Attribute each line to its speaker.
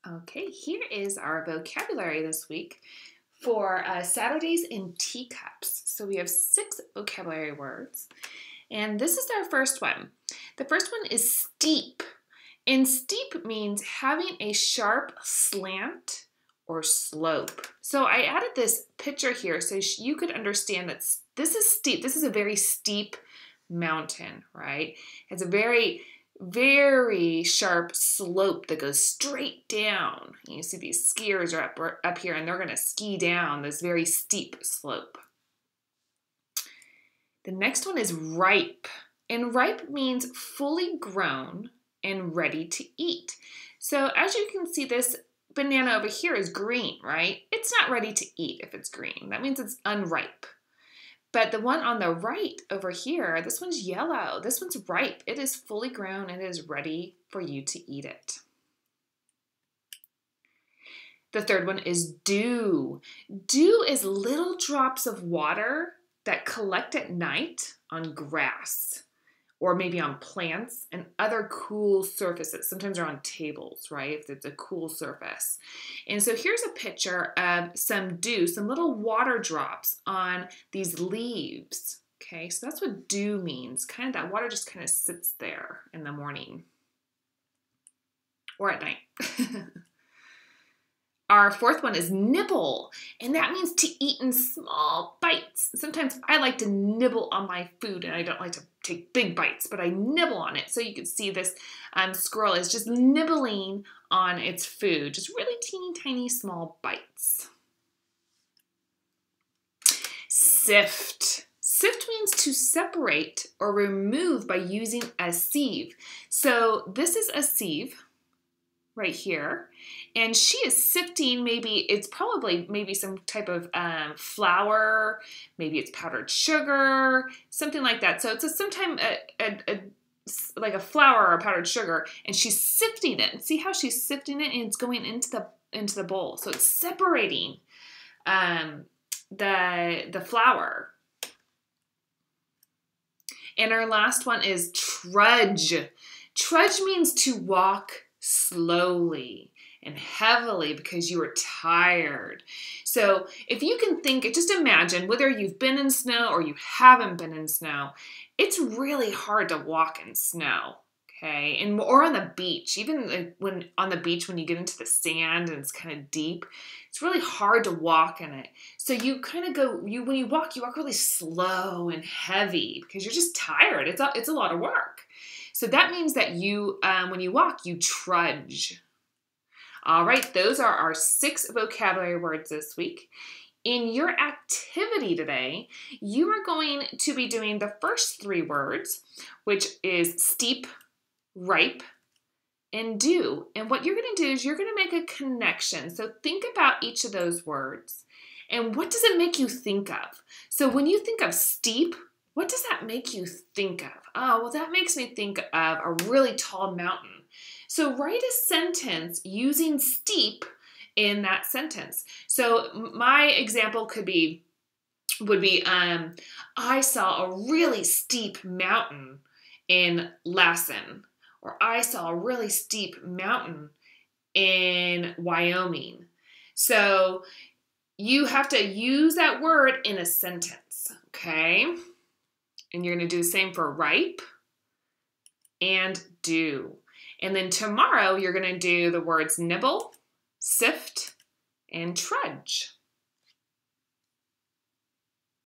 Speaker 1: Okay, here is our vocabulary this week for Saturdays in teacups. So we have 6 vocabulary words, and this is our first one. The first one is steep, and steep means having a sharp slant or slope. So I added this picture here so you could understand that this is steep. This is a very steep mountain, right? It's a very sharp slope that goes straight down. You see these skiers are up here and they're going to ski down this very steep slope. The next one is ripe. And ripe means fully grown and ready to eat. So as you can see, this banana over here is green, right? It's not ready to eat if it's green. That means it's unripe. But the one on the right over here, this one's yellow. This one's ripe. It is fully grown and it is ready for you to eat it. The third one is dew. Dew is little drops of water that collect at night on grass or maybe on plants and other cool surfaces. Sometimes they're on tables, right? If it's a cool surface. And so here's a picture of some dew, some little water drops on these leaves. Okay, so that's what dew means. Kind of that water just kind of sits there in the morning or at night. Our fourth one is nibble, and that means to eat in small bites. Sometimes I like to nibble on my food, and I don't like to take big bites, but I nibble on it. So you can see this squirrel is just nibbling on its food, just really teeny tiny small bites. Sift. Sift means to separate or remove by using a sieve. So this is a sieve right here, and she is sifting, maybe some type of flour, maybe it's powdered sugar, something like that. So it's like a flour or powdered sugar, and she's sifting it. And see how she's sifting it, and it's going into the bowl. So it's separating the flour. And our last one is trudge. Trudge means to walk slowly and heavily because you are tired. So if you can think, just imagine whether you've been in snow or you haven't been in snow, it's really hard to walk in snow, okay? Or on the beach, even when on the beach when you get into the sand and it's kind of deep, it's really hard to walk in it. So you kind of when you walk really slow and heavy because you're just tired. It's a lot of work. So that means that you, when you walk, you trudge. All right, those are our 6 vocabulary words this week. In your activity today, you are going to be doing the first 3 words, which is steep, ripe, and dew. And what you're going to do is you're going to make a connection. So think about each of those words. And what does it make you think of? So when you think of steep, what does that make you think of? Oh, well, that makes me think of a really tall mountain. So write a sentence using steep in that sentence. So my example would be, I saw a really steep mountain in Lassen, or I saw a really steep mountain in Wyoming. So you have to use that word in a sentence, okay? And you're going to do the same for ripe and dew. And then tomorrow, you're going to do the words nibble, sift, and trudge.